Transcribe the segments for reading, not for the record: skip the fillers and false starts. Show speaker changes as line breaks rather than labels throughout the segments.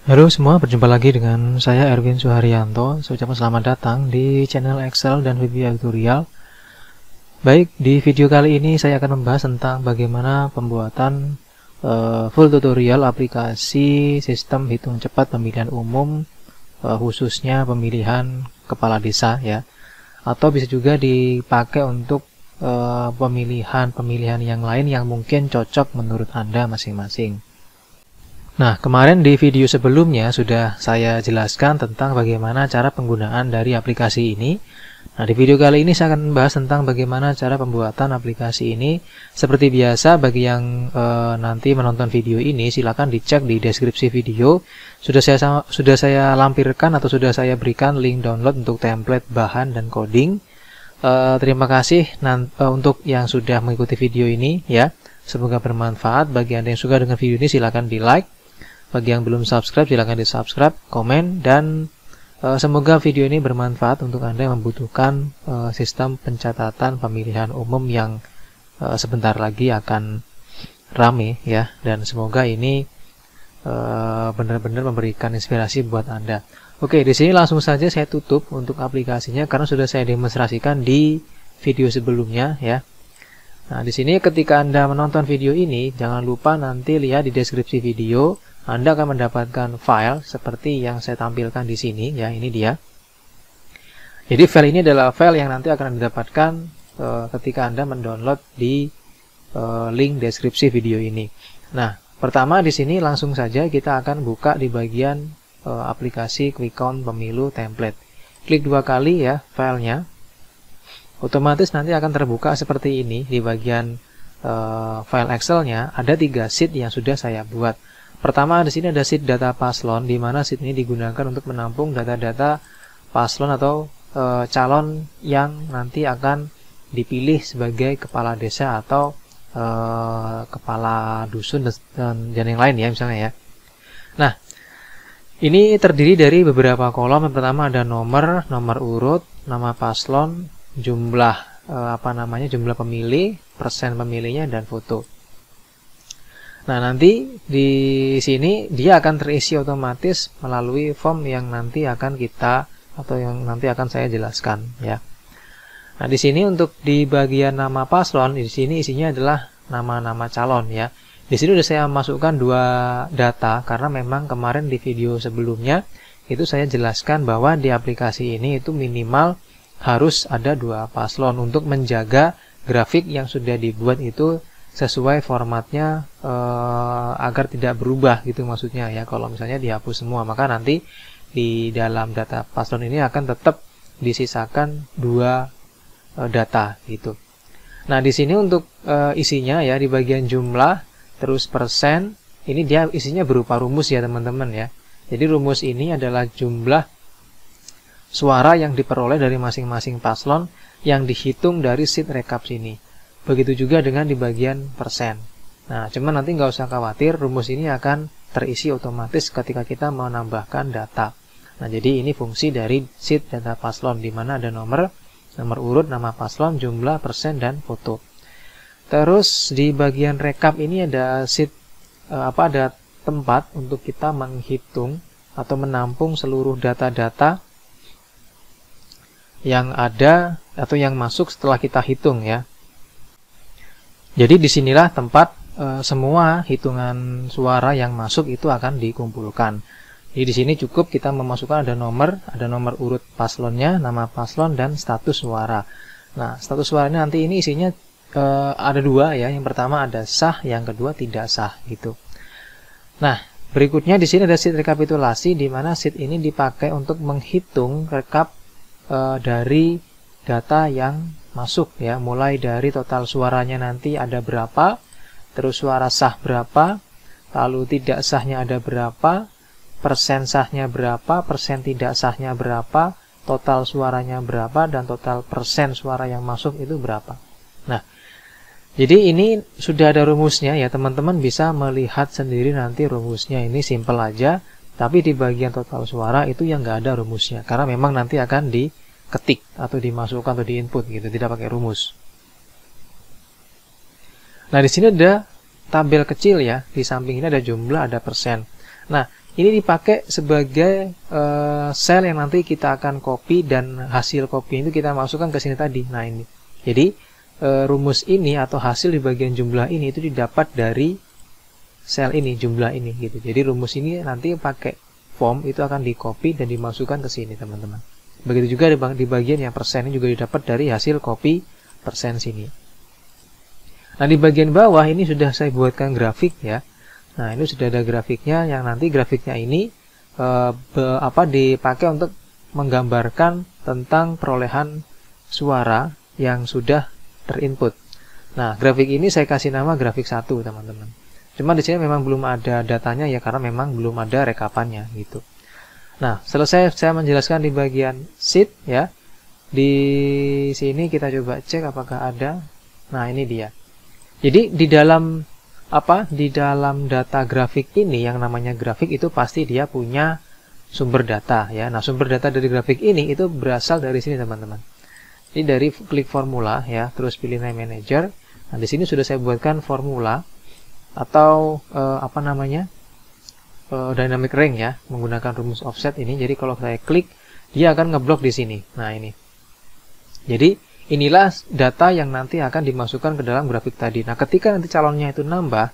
Halo semua, berjumpa lagi dengan saya Erwin Suharyanto. Saya ucapkan selamat datang di channel Excel dan VBA tutorial. Baik, di video kali ini saya akan membahas tentang bagaimana pembuatan full tutorial aplikasi sistem hitung cepat pemilihan umum, khususnya pemilihan kepala desa ya, atau bisa juga dipakai untuk pemilihan yang lain yang mungkin cocok menurut Anda masing-masing. Nah, kemarin di video sebelumnya sudah saya jelaskan tentang bagaimana cara penggunaan dari aplikasi ini. Nah, di video kali ini saya akan membahas tentang bagaimana cara pembuatan aplikasi ini. Seperti biasa, bagi yang nanti menonton video ini, silakan dicek di deskripsi video. Sudah saya lampirkan atau sudah saya berikan link download untuk template bahan dan coding. Terima kasih untuk yang sudah mengikuti video ini ya. Semoga bermanfaat. Bagi Anda yang suka dengan video ini, silakan di like. Bagi yang belum subscribe, silahkan di subscribe, komen, dan semoga video ini bermanfaat untuk Anda yang membutuhkan sistem pencatatan pemilihan umum yang sebentar lagi akan rame ya, dan semoga ini benar-benar memberikan inspirasi buat Anda. Oke, di sini langsung saja saya tutup untuk aplikasinya karena sudah saya demonstrasikan di video sebelumnya ya. Nah, di sini ketika Anda menonton video ini, jangan lupa nanti lihat di deskripsi video. Anda akan mendapatkan file seperti yang saya tampilkan di sini ya, ini dia. Jadi file ini adalah file yang nanti akan didapatkan ketika Anda mendownload di link deskripsi video ini. Nah, pertama di sini langsung saja kita akan buka di bagian aplikasi Quick Count Pemilu Template. Klik dua kali ya filenya. Otomatis nanti akan terbuka seperti ini. Di bagian file Excel-nya ada 3 sheet yang sudah saya buat. Pertama di sini ada sheet data paslon, di mana sheet ini digunakan untuk menampung data-data paslon atau calon yang nanti akan dipilih sebagai kepala desa atau kepala dusun dan yang lain ya misalnya ya. Nah, ini terdiri dari beberapa kolom. Yang pertama ada nomor urut, nama paslon, jumlah jumlah pemilih, persen pemilihnya, dan foto. Nah, nanti di sini dia akan terisi otomatis melalui form yang nanti akan saya jelaskan ya. Nah, di sini untuk di bagian nama paslon, di sini isinya adalah nama-nama calon ya. Di sini sudah saya masukkan 2 data karena memang kemarin di video sebelumnya itu saya jelaskan bahwa di aplikasi ini itu minimal harus ada 2 paslon untuk menjaga grafik yang sudah dibuat itu sesuai formatnya agar tidak berubah gitu maksudnya ya. Kalau misalnya dihapus semua, maka nanti di dalam data paslon ini akan tetap disisakan 2 data gitu. Nah, di sini untuk isinya ya, di bagian jumlah terus persen, ini dia isinya berupa rumus ya teman-teman ya. Jadi rumus ini adalah jumlah suara yang diperoleh dari masing-masing paslon yang dihitung dari sheet rekap sini. Begitu juga dengan di bagian persen. Nah, cuman nanti nggak usah khawatir, rumus ini akan terisi otomatis ketika kita menambahkan data. Nah, jadi ini fungsi dari sheet data paslon, di mana ada nomor urut, nama paslon, jumlah, persen, dan foto. Terus di bagian rekap ini ada sheet ada tempat untuk kita menghitung atau menampung seluruh data-data yang ada atau yang masuk setelah kita hitung ya. Jadi disinilah tempat semua hitungan suara yang masuk itu akan dikumpulkan. Jadi di sini cukup kita memasukkan ada nomor urut paslonnya, nama paslon, dan status suara. Nah, status suara ini nanti ini isinya ada 2 ya. Yang pertama ada sah, yang kedua tidak sah gitu. Nah, berikutnya di sini ada sheet rekapitulasi, di mana sheet ini dipakai untuk menghitung rekap dari data yang masuk ya, mulai dari total suaranya nanti ada berapa, terus suara sah berapa, lalu tidak sahnya ada berapa, persen sahnya berapa, persen tidak sahnya berapa, total suaranya berapa, dan total persen suara yang masuk itu berapa. Nah, jadi ini sudah ada rumusnya ya, teman-teman bisa melihat sendiri nanti rumusnya. Ini simple aja, tapi di bagian total suara itu yang nggak ada rumusnya, karena memang nanti akan diketik atau dimasukkan atau diinput gitu, tidak pakai rumus. Nah, di sini ada tabel kecil ya, di samping ini ada jumlah, ada persen. Nah, ini dipakai sebagai sel yang nanti kita akan copy, dan hasil copy itu kita masukkan ke sini tadi. Nah ini, jadi rumus ini atau hasil di bagian jumlah ini itu didapat dari sel ini, jumlah ini gitu. Jadi rumus ini nanti pakai form itu akan di copy dan dimasukkan ke sini teman-teman. Begitu juga di bagian yang persen ini juga didapat dari hasil copy persen sini. Nah di bagian bawah ini sudah saya buatkan grafik ya. Nah ini sudah ada grafiknya, yang nanti grafiknya ini dipakai untuk menggambarkan tentang perolehan suara yang sudah terinput. Nah grafik ini saya kasih nama grafik 1 teman-teman. Cuma di sini memang belum ada datanya ya, karena memang belum ada rekapannya gitu. Nah selesai saya menjelaskan di bagian sheet ya. Di sini kita coba cek apakah ada. Nah ini dia. Jadi di dalam data grafik ini, yang namanya grafik itu pasti dia punya sumber data ya. Nah sumber data dari grafik ini itu berasal dari sini teman-teman. Ini dari klik formula ya, terus pilih name manager. Nah di sini sudah saya buatkan formula atau dynamic range ya, menggunakan rumus offset ini. Jadi kalau saya klik, dia akan ngeblok di sini. Nah ini. Jadi inilah data yang nanti akan dimasukkan ke dalam grafik tadi. Nah ketika nanti calonnya itu nambah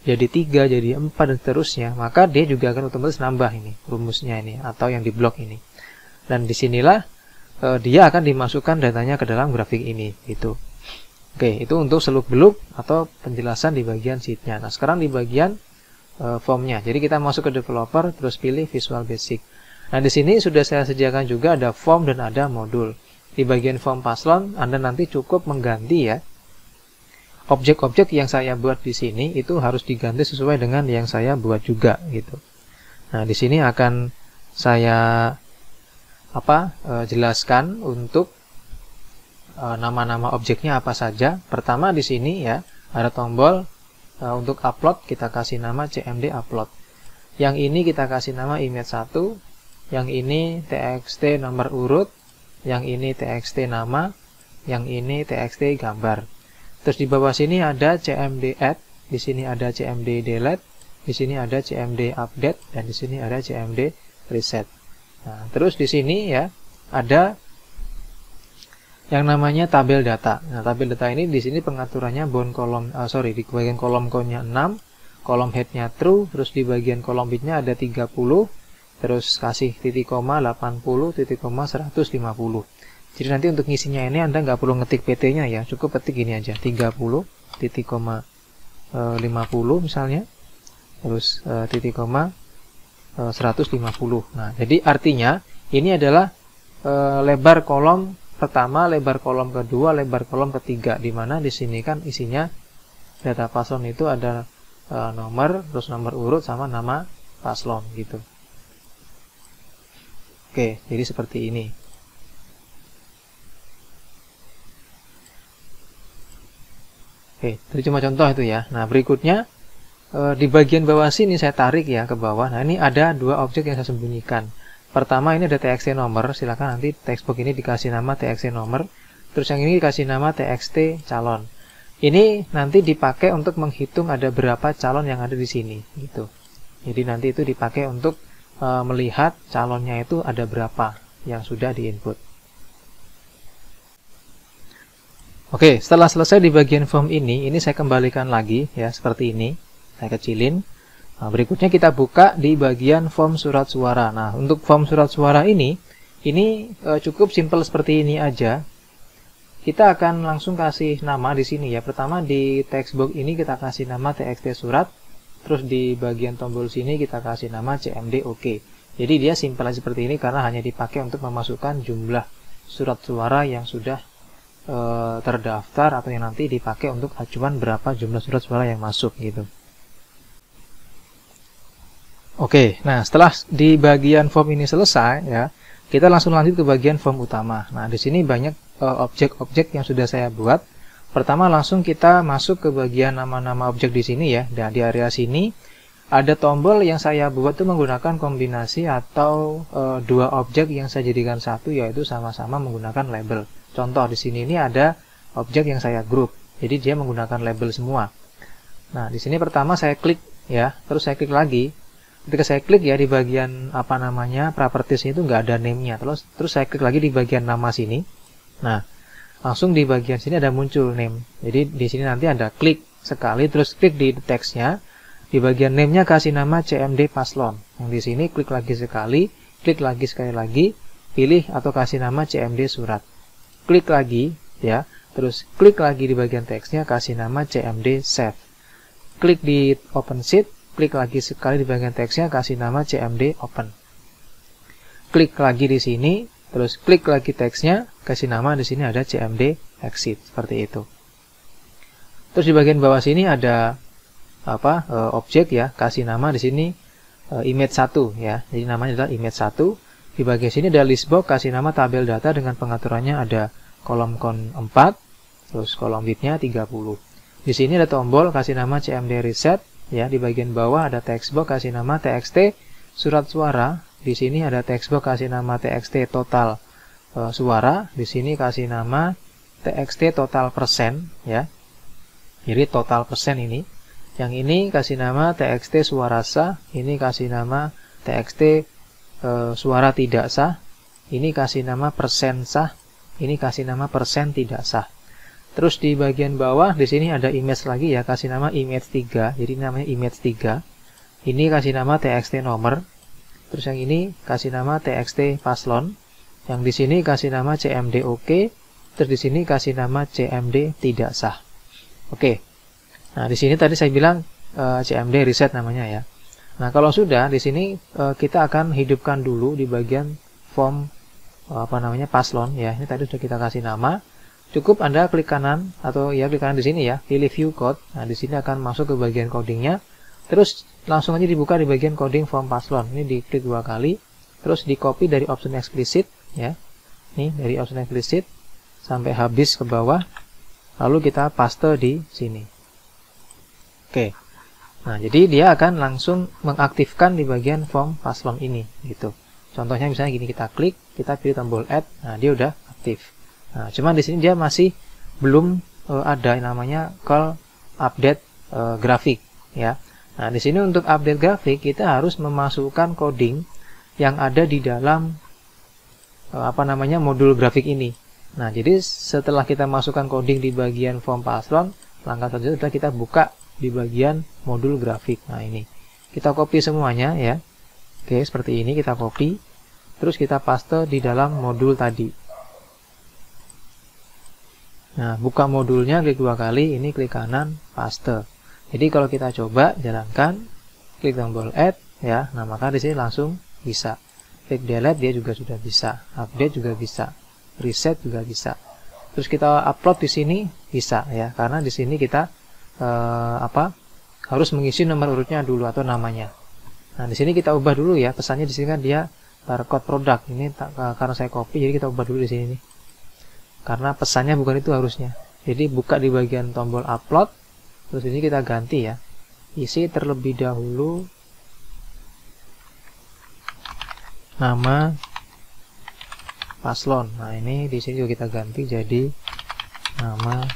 jadi 3, jadi 4 dan seterusnya, maka dia juga akan otomatis nambah ini rumusnya ini atau yang diblok ini. Dan disinilah dia akan dimasukkan datanya ke dalam grafik ini gitu. Oke, itu untuk seluk-beluk atau penjelasan di bagian sheetnya. Nah sekarang di bagian formnya. Jadi kita masuk ke developer, terus pilih Visual Basic. Nah di sini sudah saya sediakan juga ada form dan ada modul. Di bagian form paslon, Anda nanti cukup mengganti ya. Objek-objek yang saya buat di sini itu harus diganti sesuai dengan yang saya buat juga gitu. Nah, di sini akan saya jelaskan untuk nama-nama objeknya apa saja. Pertama di sini ya, ada tombol untuk upload, kita kasih nama CMD upload. Yang ini kita kasih nama image 1, yang ini txt nomor urut, yang ini txt nama, yang ini txt gambar. Terus di bawah sini ada cmd add, di sini ada cmd delete, di sini ada cmd update, dan di sini ada cmd reset. Nah, terus di sini ya ada yang namanya tabel data. Nah, tabel data ini di sini pengaturannya bound kolom, di bagian kolom count-nya 6, kolom head-nya true, terus di bagian kolom bit-nya ada 30. Terus kasih titik koma 80, titik koma 150. Jadi nanti untuk ngisinya ini Anda nggak perlu ngetik PT-nya ya, cukup ketik ini aja 30, titik koma 50 misalnya, terus titik koma 150. Nah jadi artinya ini adalah lebar kolom pertama, lebar kolom kedua, lebar kolom ketiga, dimana di sini kan isinya data paslon itu ada nomor, terus nomor urut sama nama paslon gitu. Oke, jadi seperti ini. Oke, itu cuma contoh itu ya. Nah, berikutnya di bagian bawah sini saya tarik ya ke bawah. Nah, ini ada dua objek yang saya sembunyikan. Pertama ini ada txt nomor, silakan nanti textbox ini dikasih nama txt nomor. Terus yang ini dikasih nama txt calon. Ini nanti dipakai untuk menghitung ada berapa calon yang ada di sini gitu. Jadi nanti itu dipakai untuk melihat calonnya itu ada berapa yang sudah diinput. Oke, setelah selesai di bagian form ini saya kembalikan lagi ya seperti ini. Saya kecilin. Nah, berikutnya kita buka di bagian form surat suara. Nah, untuk form surat suara ini cukup simple seperti ini aja. Kita akan langsung kasih nama di sini ya. Pertama di textbox ini kita kasih nama txt surat. Terus di bagian tombol sini kita kasih nama CMD OK. Jadi dia simpel seperti ini karena hanya dipakai untuk memasukkan jumlah surat suara yang sudah terdaftar atau yang nanti dipakai untuk acuan berapa jumlah surat suara yang masuk gitu. Oke, nah setelah di bagian form ini selesai ya, kita langsung lanjut ke bagian form utama. Nah di sini banyak objek-objek yang sudah saya buat. Pertama langsung kita masuk ke bagian nama-nama objek di sini ya. Dan di area sini ada tombol yang saya buat itu menggunakan kombinasi atau dua objek yang saya jadikan satu, yaitu sama-sama menggunakan label. Contoh di sini ini ada objek yang saya grup. Jadi dia menggunakan label semua. Nah, di sini pertama saya klik ya, terus saya klik lagi. ketika saya klik ya di bagian apa namanya properties itu nggak ada name-nya. Terus saya klik lagi di bagian nama sini. Nah, langsung di bagian sini ada muncul name. Jadi di sini nanti ada klik sekali, terus klik di teksnya. Di bagian name-nya kasih nama CMD Paslon. Yang di sini klik lagi sekali, klik lagi sekali lagi, pilih atau kasih nama CMD Surat. Klik lagi ya, terus klik lagi di bagian teksnya kasih nama CMD Save. Klik di Open Sheet, klik lagi sekali di bagian teksnya kasih nama CMD Open. Klik lagi di sini, terus klik lagi teksnya kasih nama di sini ada CMD Exit seperti itu. Terus di bagian bawah sini ada objek ya, kasih nama di sini image 1 ya. Jadi namanya adalah image 1. Di bagian sini ada list box, kasih nama tabel data dengan pengaturannya ada kolom count 4, terus kolom width-nya 30. Di sini ada tombol kasih nama CMD Reset ya. Di bagian bawah ada text box kasih nama TXT surat suara. Di sini ada text box kasih nama TXT total suara. Di sini kasih nama TXT total persen ya. Jadi total persen ini. Yang ini kasih nama TXT suara sah. Ini kasih nama TXT suara tidak sah. Ini kasih nama persen sah. Ini kasih nama persen tidak sah. Terus di bagian bawah di sini ada image lagi ya, kasih nama image 3. Jadi namanya image 3. Ini kasih nama TXT nomor. Terus yang ini kasih nama TXT paslon. Yang di sini kasih nama CMD OK. Terus di sini kasih nama CMD tidak sah. Oke. Nah, di sini tadi saya bilang CMD reset namanya ya. Nah, kalau sudah di sini kita akan hidupkan dulu di bagian form paslon ya. Ini tadi sudah kita kasih nama. Cukup Anda klik kanan atau ya klik kanan di sini ya, pilih view code. Nah, di sini akan masuk ke bagian codingnya. Terus langsung aja dibuka di bagian coding form paslon. Ini diklik 2 kali. Terus di copy dari option explicit ya. Ini dari option explicit sampai habis ke bawah. Lalu kita paste di sini. Oke. Nah, jadi dia akan langsung mengaktifkan di bagian form paslon ini gitu. Contohnya misalnya gini, kita klik, kita pilih tombol add. Nah, dia udah aktif. Nah, cuman di sini dia masih belum ada namanya call update grafik ya. Nah, di sini untuk update grafik kita harus memasukkan coding yang ada di dalam modul grafik ini. Nah, jadi setelah kita masukkan coding di bagian form paslon, langkah selanjutnya adalah kita buka di bagian modul grafik. Nah, ini kita copy semuanya ya. Oke, seperti ini kita copy, terus kita paste di dalam modul tadi. Nah, buka modulnya, klik 2 kali, ini klik kanan, paste. Jadi kalau kita coba jalankan, klik tombol add ya, nah maka di sini langsung bisa. Klik delete dia juga sudah bisa, update juga bisa, reset juga bisa. Terus kita upload di sini bisa ya, karena di sini kita harus mengisi nomor urutnya dulu atau namanya. Nah, di sini kita ubah dulu ya, pesannya di sini kan dia barcode produk. Ini karena saya copy jadi kita ubah dulu di sini nih. Karena pesannya bukan itu harusnya. Jadi buka di bagian tombol upload, terus ini kita ganti ya. Isi terlebih dahulu nama paslon. Nah, ini di sini juga kita ganti jadi nama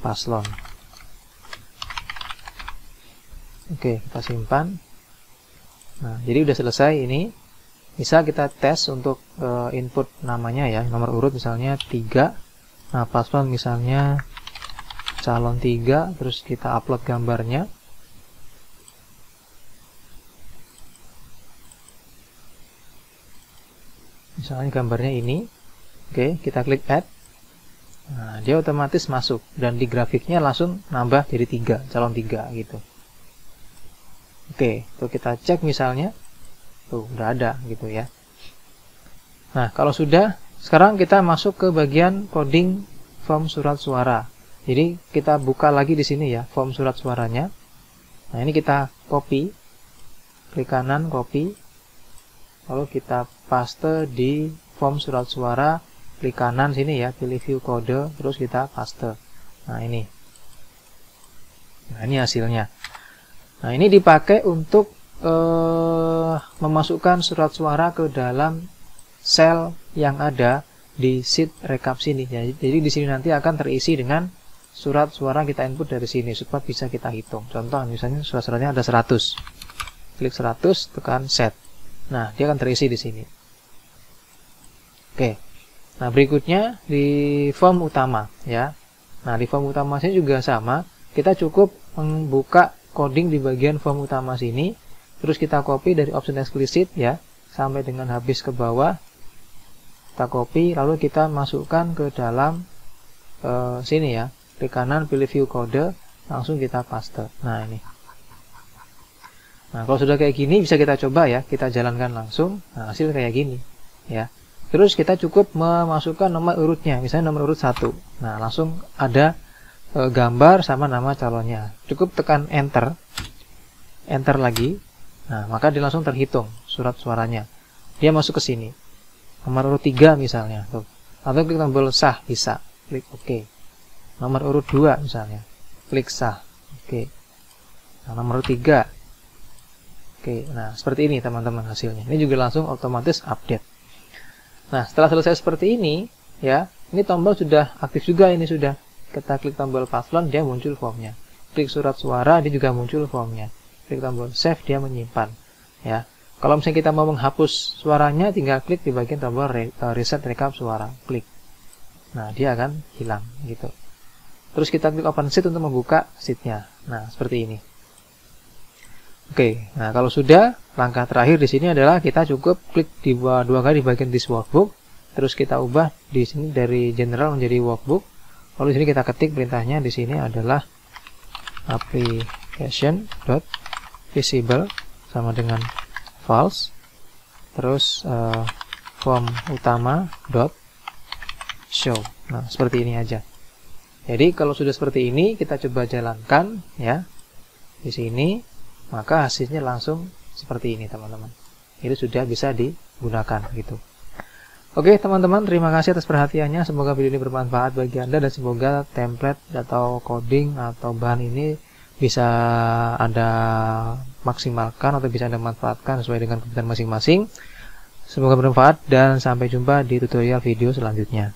paslon. Oke, kita simpan. Nah, jadi udah selesai ini. Bisa kita tes untuk input namanya ya, nomor urut misalnya 3. Nah, paslon misalnya calon 3, terus kita upload gambarnya. Misalnya gambarnya ini. Oke, kita klik add. Nah, dia otomatis masuk dan di grafiknya langsung nambah jadi 3, calon 3 gitu. Oke, tuh kita cek misalnya. Tuh, udah ada gitu ya. Nah, kalau sudah, sekarang kita masuk ke bagian coding form surat suara. Jadi kita buka lagi di sini ya, form surat suaranya. Nah, ini kita copy. Klik kanan, copy. Lalu kita paste di form surat suara. Klik kanan sini ya, pilih view kode, terus kita paste. Nah, ini. Nah, ini hasilnya. Nah, ini dipakai untuk memasukkan surat suara ke dalam sel yang ada di sheet rekap sini. Jadi di sini nanti akan terisi dengan surat suara kita input dari sini supaya bisa kita hitung. Contoh misalnya surat suaranya ada 100. klik 100, tekan set. Nah, dia akan terisi di sini. Oke. Nah, berikutnya di form utama ya. Nah, di form utama sini juga sama. Kita cukup membuka coding di bagian form utama sini, terus kita copy dari option explicit ya, sampai dengan habis ke bawah. Kita copy, lalu kita masukkan ke dalam sini ya. Klik kanan, pilih view kode, langsung kita paste. Nah, ini. Nah, kalau sudah kayak gini bisa kita coba ya, kita jalankan langsung. Nah, hasil kayak gini ya. Terus kita cukup memasukkan nomor urutnya, misalnya nomor urut 1. Nah, langsung ada gambar sama nama calonnya. Cukup tekan enter. Enter lagi. Nah, maka dia langsung terhitung surat suaranya. Dia masuk ke sini. Nomor urut 3 misalnya, tuh. Atau klik tombol sah bisa. Klik OK. Nomor urut 2 misalnya. Klik sah. Oke. Nah, nomor urut 3. Oke, nah seperti ini teman-teman hasilnya. Ini juga langsung otomatis update. Nah, setelah selesai seperti ini, ya, ini tombol sudah aktif juga, ini sudah. Kita klik tombol paslon, dia muncul formnya. Klik surat suara, dia juga muncul formnya. Klik tombol save, dia menyimpan. Ya, kalau misalnya kita mau menghapus suaranya, tinggal klik di bagian tombol reset recap suara. Klik. Nah, dia akan hilang, gitu. Terus kita klik open sheet untuk membuka sheetnya. Nah, seperti ini. Oke, nah kalau sudah, langkah terakhir di sini adalah kita cukup klik di dua kali di bagian this workbook, terus kita ubah di sini dari general menjadi workbook. Lalu di sini kita ketik perintahnya di sini adalah application.visible sama dengan false. Terus form utama .show. Nah, seperti ini aja. Jadi kalau sudah seperti ini, kita coba jalankan ya. Di sini maka hasilnya langsung seperti ini teman-teman. Itu sudah bisa digunakan gitu. Oke teman-teman, terima kasih atas perhatiannya. Semoga video ini bermanfaat bagi Anda dan semoga template atau coding atau bahan ini bisa Anda maksimalkan atau bisa Anda manfaatkan sesuai dengan kebutuhan masing-masing. Semoga bermanfaat dan sampai jumpa di tutorial video selanjutnya.